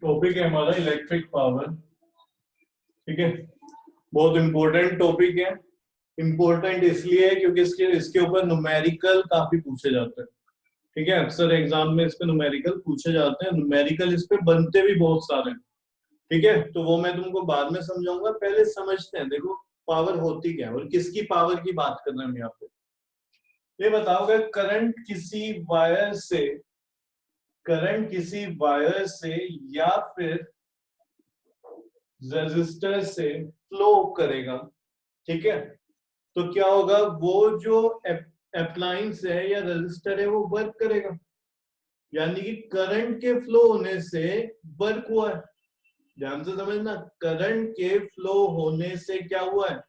Topic है हमारा electric power. ठीक है, बहुत इंपॉर्टेंट टॉपिक है। इंपॉर्टेंट इसलिए है क्योंकि इसके इसके ऊपर न्यूमेरिकल काफी पूछे जाते हैं। ठीक है, अक्सर एग्जाम में इस पे न्यूमेरिकल पूछे जाते हैं, न्यूमेरिकल इस पे बनते भी बहुत सारे हैं। ठीक है, तो वो मैं तुमको बाद में समझाऊंगा, पहले समझते हैं। देखो पावर होती क्या है और किसकी पावर की बात कर रहे हैं हम यहाँ पे। ये बताओगे करंट किसी वायर से या फिर रेजिस्टर से फ्लो करेगा। ठीक है, तो क्या होगा, वो जो अप्लायंस है या रेजिस्टर है वो वर्क करेगा, यानी कि करंट के फ्लो होने से वर्क हुआ है। ध्यान से समझना, करंट के फ्लो होने से क्या हुआ है,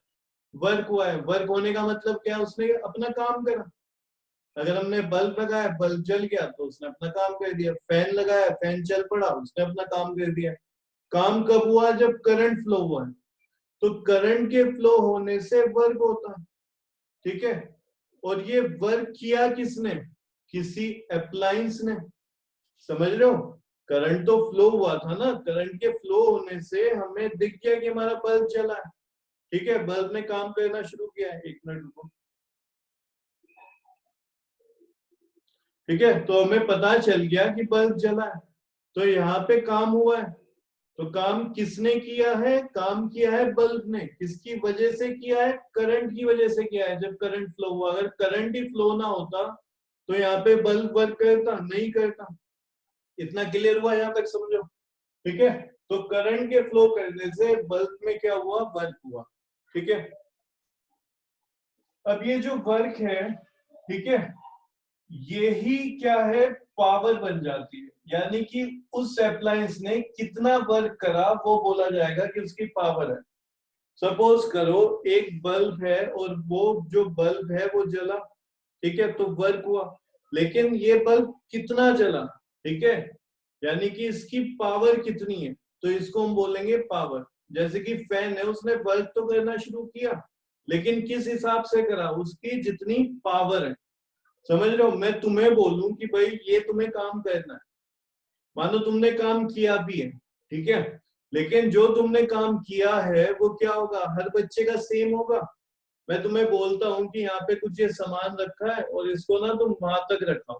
वर्क हुआ है। वर्क होने का मतलब क्या है, उसने अपना काम करा। अगर हमने बल्ब लगाया, बल्ब जल गया तो उसने अपना काम कर दिया। फैन लगाया, फैन चल पड़ा, उसने अपना काम कर दिया। काम कब हुआ, जब करंट फ्लो हुआ है। तो करंट के फ्लो होने से वर्क होता है। ठीक है, और ये वर्क किया किसने, किसी अप्लायंस ने। समझ रहे हो, करंट तो फ्लो हुआ था ना, करंट के फ्लो होने से हमें दिख गया कि हमारा बल्ब चला है। ठीक है, बल्ब ने काम करना शुरू किया है। एक मिनट रुको। ठीक है, तो हमें पता चल गया कि बल्ब जला है, तो यहाँ पे काम हुआ है। तो काम किसने किया है, काम किया है बल्ब ने। किसकी वजह से किया है, करंट की वजह से किया है। जब करंट फ्लो हुआ, अगर करंट ही फ्लो ना होता तो यहाँ पे बल्ब वर्क करता, नहीं करता। इतना क्लियर हुआ, यहाँ तक समझो। ठीक है, तो करंट के फ्लो करने से बल्ब में क्या हुआ, वर्क हुआ। ठीक है, अब ये जो वर्क है, ठीक है, यही क्या है, पावर बन जाती है। यानी कि उस अप्लायंस ने कितना वर्क करा वो बोला जाएगा कि उसकी पावर है। सपोज करो एक बल्ब है और वो जो बल्ब है वो जला। ठीक है, तो वर्क हुआ, लेकिन ये बल्ब कितना जला। ठीक है, यानी कि इसकी पावर कितनी है, तो इसको हम बोलेंगे पावर। जैसे कि फैन है, उसने वर्क तो करना शुरू किया, लेकिन किस हिसाब से करा, उसकी जितनी पावर है। समझ रहे हो, मैं तुम्हें बोलूं कि भाई ये तुम्हें काम करना है, मानो तुमने काम किया भी है। ठीक है, लेकिन जो तुमने काम किया है वो क्या होगा, हर बच्चे का सेम होगा। मैं तुम्हें बोलता हूँ कि यहाँ पे कुछ ये सामान रखा है और इसको ना तुम वहां तक रखा।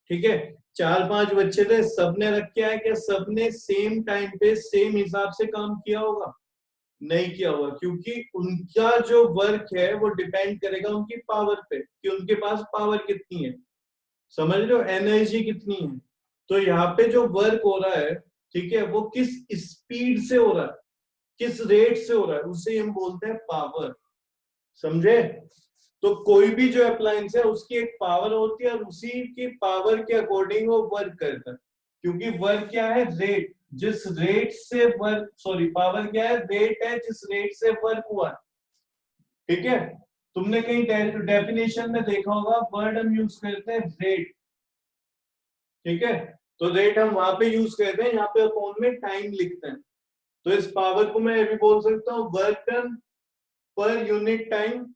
ठीक है, 4-5 बच्चे थे, सबने रख के आया, क्या सबने सेम टाइम पे सेम हिसाब से काम किया होगा, नहीं किया होगा। क्योंकि उनका जो वर्क है वो डिपेंड करेगा उनकी पावर पे, कि उनके पास पावर कितनी है। समझ रहे हो, एनर्जी कितनी है। तो यहाँ पे जो वर्क हो रहा है, ठीक है, वो किस स्पीड से हो रहा है, किस रेट से हो रहा है, उसे हम बोलते हैं पावर। समझे, तो कोई भी जो अप्लायंस है उसकी एक पावर होती है और उसी की पावर के अकॉर्डिंग वो वर्क करता है। क्योंकि वर्क क्या है, रेट, जिस रेट से वर्क, सॉरी पावर क्या है, रेट है जिस रेट से वर्क हुआ है। ठीक है, तुमने कहीं डेफिनेशन में देखा होगा, वर्ड हम यूज करते हैं रेट। ठीक है, तो रेट हम वहां पे यूज करते हैं, यहाँ पे अपॉन में टाइम लिखते हैं। तो इस पावर को मैं ये भी बोल सकता हूँ work done per unit time.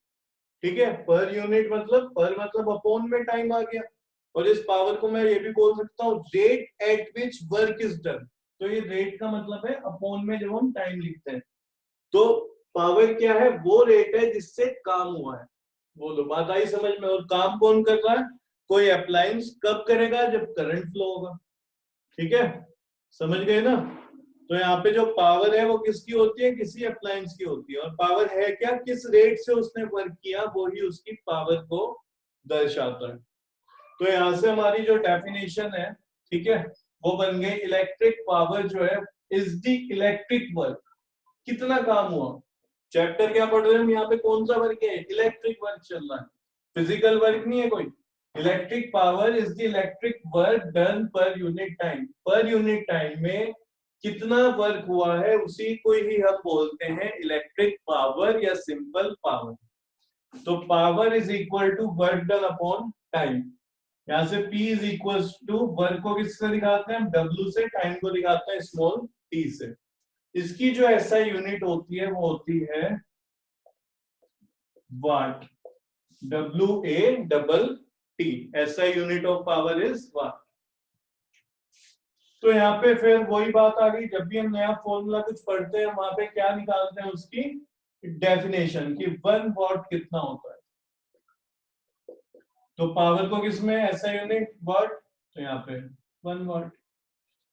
ठीक है, पर यूनिट मतलब, पर मतलब अपॉन में टाइम आ गया। और इस पावर को मैं ये भी बोल सकता हूँ rate at which work is done. तो ये रेट का मतलब है अपॉन में जब हम टाइम लिखते हैं। तो पावर क्या है, वो रेट है जिससे काम हुआ है। बोलो, बात आई समझ में। और काम कौन कर रहा है, कोई अप्लायंस कब करेगा, जब करंट फ्लो होगा। ठीक है, समझ गए ना। तो यहाँ पे जो पावर है वो किसकी होती है, किसी अप्लायंस की होती है। और पावर है क्या, किस रेट से उसने वर्क किया, वो ही उसकी पावर को दर्शाता है। तो यहाँ से हमारी जो डेफिनेशन है, ठीक है, वो बन गई, इलेक्ट्रिक पावर जो है इज द इलेक्ट्रिक वर्क। कितना काम हुआ, चैप्टर क्या पढ़ रहे हैं हम यहाँ पे, कौन सा वर्क है, इलेक्ट्रिक वर्क चल रहा है, फिजिकल वर्क नहीं है कोई। Electric power is the electric work done per unit time. Per unit time में कितना वर्क हुआ है, उसी को ही हम बोलते हैं इलेक्ट्रिक पावर या सिंपल पावर। तो power is equal to work done upon time. यहाँ से P is equal to work को किससे दिखाते हैं हम, W से, टाइम को दिखाते हैं स्मॉल t से। इसकी जो SI यूनिट होती है वो होती है वाट, WATT। SI unit of power is what. तो यहाँ पे फिर वही बात आ गई, जब भी हम नया फॉर्मूला कुछ पढ़ते हैं वहां पे क्या निकालते हैं, उसकी डेफिनेशन कि 1 वॉट कितना होता है। तो पावर को किसमें ऐसा यूनिट वॉट, तो यहाँ पे 1 वॉट।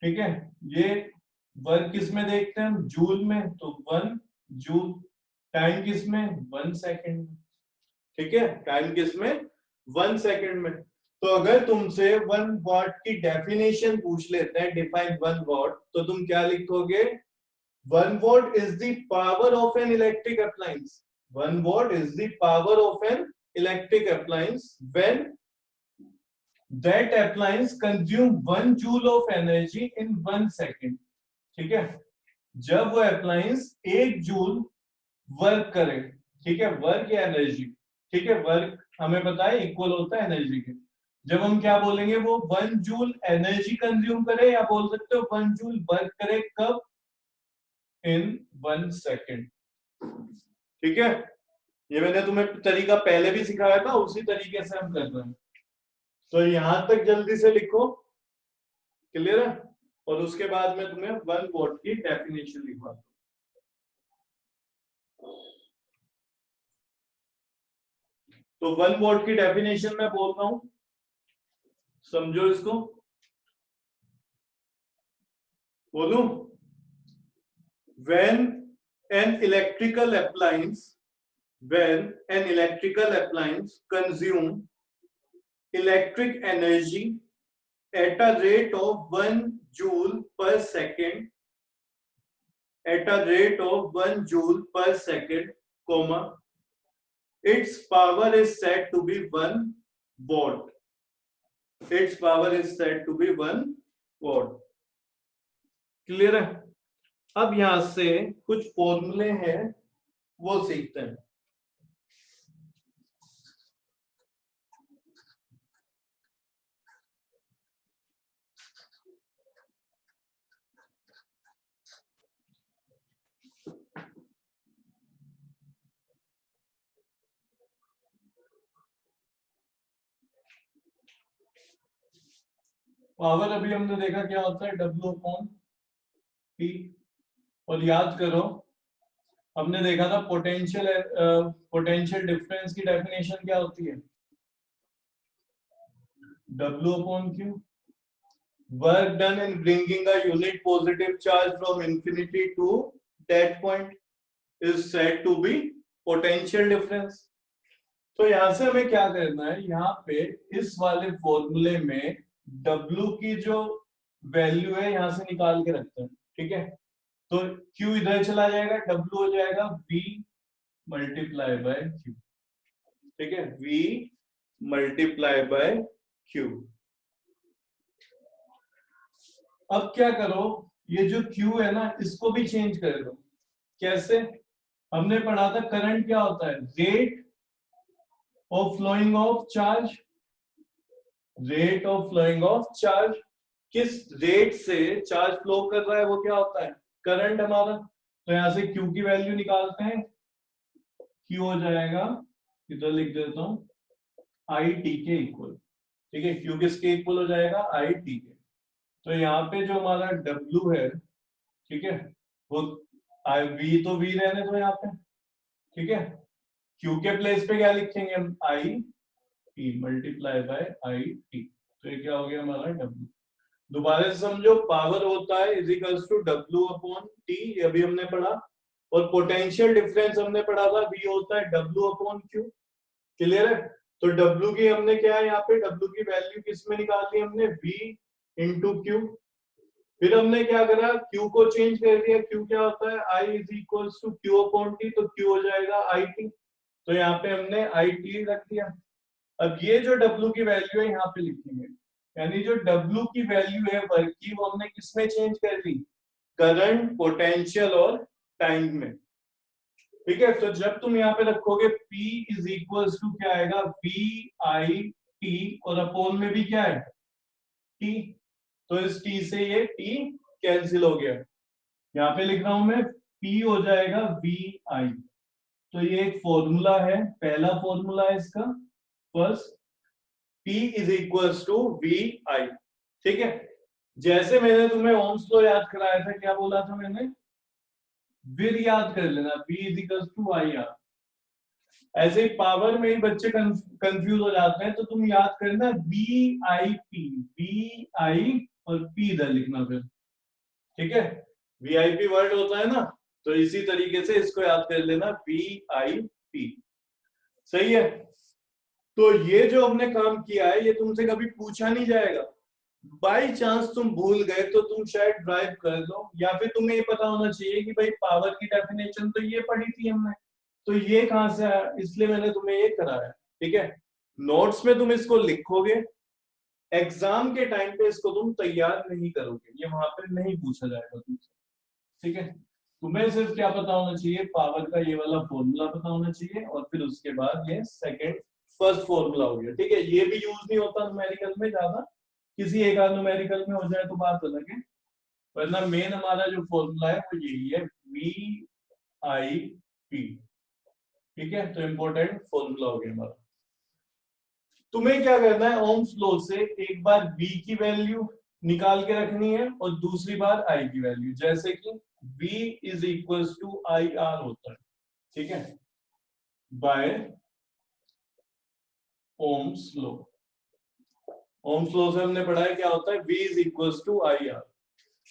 ठीक है, ये वर्क किसमें देखते हैं हम, जूल में, तो 1 जूल। टाइम किसमें, 1 सेकेंड। ठीक है, टाइम किसमें, 1 सेकेंड में। तो अगर तुमसे 1 वॉट की डेफिनेशन पूछ लेते हैं, डिफाइन 1 वॉट, तो तुम क्या लिखोगे, 1 watt is the power of an electric appliance. 1 watt is the power of an electric appliance when that appliance consume 1 joule of energy in 1 second. ठीक है, जब वो अप्लायंस 1 जूल वर्क करे, ठीक है, वर्क या एनर्जी, ठीक है, वर्क हमें पता है इक्वल होता है एनर्जी के। जब हम क्या बोलेंगे, वो 1 जूल एनर्जी कंज्यूम करे, या बोल सकते हो 1 जूल वर्क करे, कब, इन 1 सेकेंड। ठीक है, ये मैंने तुम्हें तरीका पहले भी सिखाया था, उसी तरीके से हम कर रहे हैं। तो यहां तक जल्दी से लिखो, क्लियर है, और उसके बाद में तुम्हें 1 वॉट की डेफिनेशन लिखवाता हूं। तो 1 वॉट की डेफिनेशन मैं बोल रहा हूं, समझो इसको, बोलूं, when an electrical appliance consume electric energy at a rate of 1 joule per second, comma, its power is said to be 1 watt. Clear है। अब यहां से कुछ फॉर्मूले हैं, वो सीखते हैं। पावर अभी हमने देखा क्या होता है, W/T। और याद करो, हमने देखा था पोटेंशियल डिफरेंस की डेफिनेशन क्या होती है, W/Q। Work done in bringing a unit positive charge from infinity to that point is said to be potential difference. तो यहां से हमें क्या करना है, यहाँ पे इस वाले फॉर्मूले में W की जो वैल्यू है यहां से निकाल के रखते हैं। ठीक है, तो Q इधर चला जाएगा, W हो जाएगा V मल्टीप्लाई बाय Q। ठीक है, V मल्टीप्लाई बाय Q। अब क्या करो, ये जो Q है ना, इसको भी चेंज कर दो। कैसे, हमने पढ़ा था करंट क्या होता है, rate of flowing of charge. किस रेट से चार्ज फ्लो कर रहा है वो क्या होता है, करंट हमारा। तो यहां से Q की वैल्यू निकालते हैं, Q हो जाएगा, इधर लिख देता हूं, IT के इक्वल। ठीक है, Q किसके इक्वल हो जाएगा, IT के। तो यहाँ पे जो हमारा W है, ठीक है, वो V तो V रहने दो यहाँ पे। ठीक है, Q के प्लेस पे क्या लिखेंगे हम, IT मल्टीप्लाई बाय IT। तो ये क्या हो गया हमारा W। दोबारा से समझो, पावर होता है इज इक्वल्स टू W/T, ये अभी हमने पढ़ा। और पोटेंशियल डिफरेंस हमने पढ़ा था, V होता है W/Q। क्लियर है। तो W की हमने क्या है, यहाँ पे W की वैल्यू किस में निकाली हमने, V इंटू Q। फिर हमने क्या करा, Q को चेंज कर दिया, Q क्या होता है, I is equals to Q/T, तो Q हो जाएगा IT। तो यहाँ पे हमने IT रख दिया। अब ये जो W की वैल्यू है यहाँ पे लिखेंगे, यानी जो W की वैल्यू है वर्क की, वो हमने किसमें चेंज कर दी, करंट, पोटेंशियल और टाइम में। ठीक है, तो जब तुम यहाँ पे रखोगे P इज इक्वल्स टू क्या आएगा, VIT, और अपोन में भी क्या है, T। तो इस T से ये T कैंसिल हो गया, यहाँ पे लिख रहा हूं मैं, P हो जाएगा VI। तो ये एक फॉर्मूला है, पहला फॉर्मूला है इसका, first, P is equals to VI। ठीक है, जैसे मैंने तुम्हें ओम्स लॉ याद कराया था, क्या बोला था मैंने, विद याद कर लेना, V is equal to I R. ऐसे ही पावर में ही बच्चे कंफ्यूज हो जाते हैं, तो तुम याद करना बी और पी इधर लिखना फिर, ठीक है। VIP वर्ड होता है ना, तो इसी तरीके से इसको याद कर लेना, VIP। सही है। तो ये जो हमने काम किया है, ये तुमसे कभी पूछा नहीं जाएगा। बाई चांस तुम भूल गए तो तुम शायद ड्राइव कर लो, या फिर तुम्हें ये पता होना चाहिए कि भाई पावर की डेफिनेशन तो ये पढ़ी थी हमने, तो ये कहां से आया, इसलिए मैंने तुम्हें ये कराया। ठीक है, नोट्स में तुम इसको लिखोगे, एग्जाम के टाइम पे इसको तुम तैयार नहीं करोगे, ये वहां पे नहीं पूछा जाएगा तुमसे। ठीक है, तुम्हें सिर्फ क्या पता होना चाहिए, पावर का ये वाला फॉर्मूला पता होना चाहिए, और फिर उसके बाद ये सेकंड फर्स्ट फॉर्मूला हो गया। ठीक है, ये भी यूज नहीं होता न्यूमेरिकल में ज्यादा, किसी एक आध न्यूमेरिकल में हो जाए तो बात अलग है, वरना मेन हमारा जो फॉर्मूला है वो यही है, VIP। ठीक है, तो इंपॉर्टेंट फॉर्मूला हो गया हमारा। तुम्हें क्या करना है, ओम्स लॉ से एक बार V की वैल्यू निकाल के रखनी है और दूसरी बार I की वैल्यू, जैसे कि V is equal to IR होता है, ठीक है, by Ohm's law. Ohm's law से हमने पढ़ा है क्या होता है, V is equal to IR।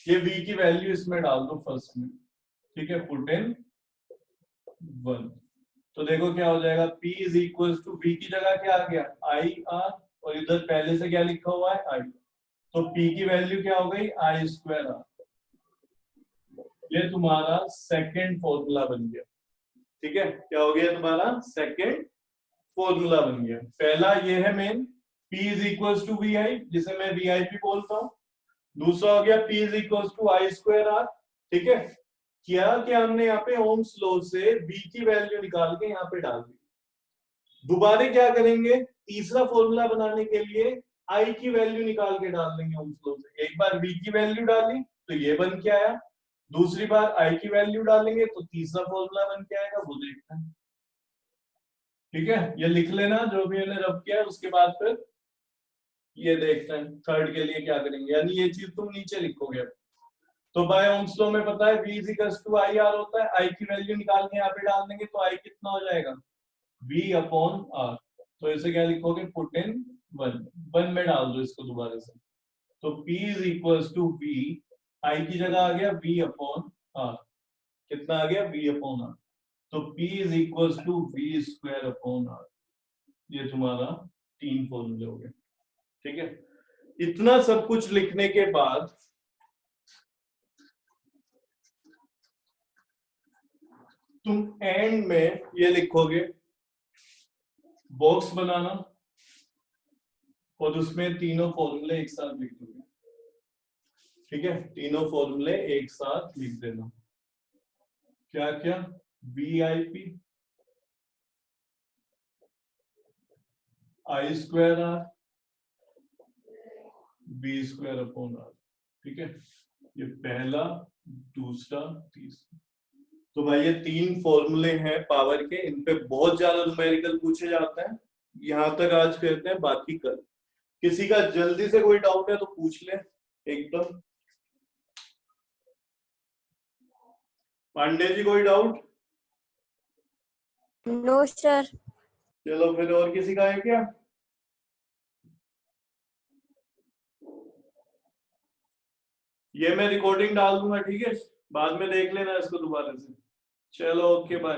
ये V की वैल्यू इसमें डाल दो फर्स्ट में, ठीक है, पुट इन 1, तो देखो क्या हो जाएगा, P is equal to V की जगह क्या आ गया, IR, और इधर पहले से क्या लिखा हुआ है, I, तो P की वैल्यू क्या हो गई, I²R। ये तुम्हारा सेकंड फॉर्मूला बन गया। ठीक है, क्या हो गया तुम्हारा सेकंड फॉर्मूला बन गया। पहला ये है main, P is equal to VI, जिसे मैं VIP बोलता हूँ। दूसरा हो गया P is equal to I²R। ठीक है, क्या क्या हमने यहाँ पे ओम्स लॉ से V की वैल्यू निकाल के यहाँ पे डाल दी। दोबारा क्या करेंगे, तीसरा फॉर्मूला बनाने के लिए I की वैल्यू निकाल के डाल देंगे ओम्स लॉ से। एक बार V की वैल्यू डाली तो ये बन के आया, दूसरी बार I की वैल्यू डालेंगे तो तीसरा फॉर्मूला बन के आएगा, वो देखते हैं। ठीक है, ये लिख लेना जो भी मैंने रब किया, उसके बाद फिर ये देखते हैं थर्ड के लिए क्या करेंगे, यानी ये चीज तुम नीचे लिखोगे। तो बाय ओम्स लॉ में पता है V is equal to IR होता है, I की वैल्यू निकाल के यहाँ पे डाल देंगे तो I कितना हो जाएगा, V/R। तो इसे क्या लिखोगे, पुट इन 1 में डाल दो इसको दोबारा से, तो P is equal to V, I की जगह आ गया V/R, कितना आ गया, V/R, तो P is equal to V²/R। ये तुम्हारा 3 फॉर्मूले हो गए। ठीक है, इतना सब कुछ लिखने के बाद तुम एंड में ये लिखोगे, बॉक्स बनाना और उसमें तीनों फॉर्मूले एक साथ लिख दोगे। ठीक है, तीनों फॉर्मूले एक साथ लिख देना। क्या क्या, VIP, I²R, V²/R। ठीक है, ये पहला, दूसरा, तीसरा। तो भाई ये 3 फॉर्मूले हैं पावर के, इन पे बहुत ज्यादा न्यूमेरिकल पूछे जाते हैं। यहां तक आज करते हैं, बाकी कल किसी का जल्दी से कोई डाउट है तो पूछ ले एकदम। पांडे जी कोई डाउट? No sir. चलो फिर, और किसी का है क्या? ये मैं रिकॉर्डिंग डाल दूंगा, ठीक है, बाद में देख लेना इसको दोबारा से। चलो ओके बाय।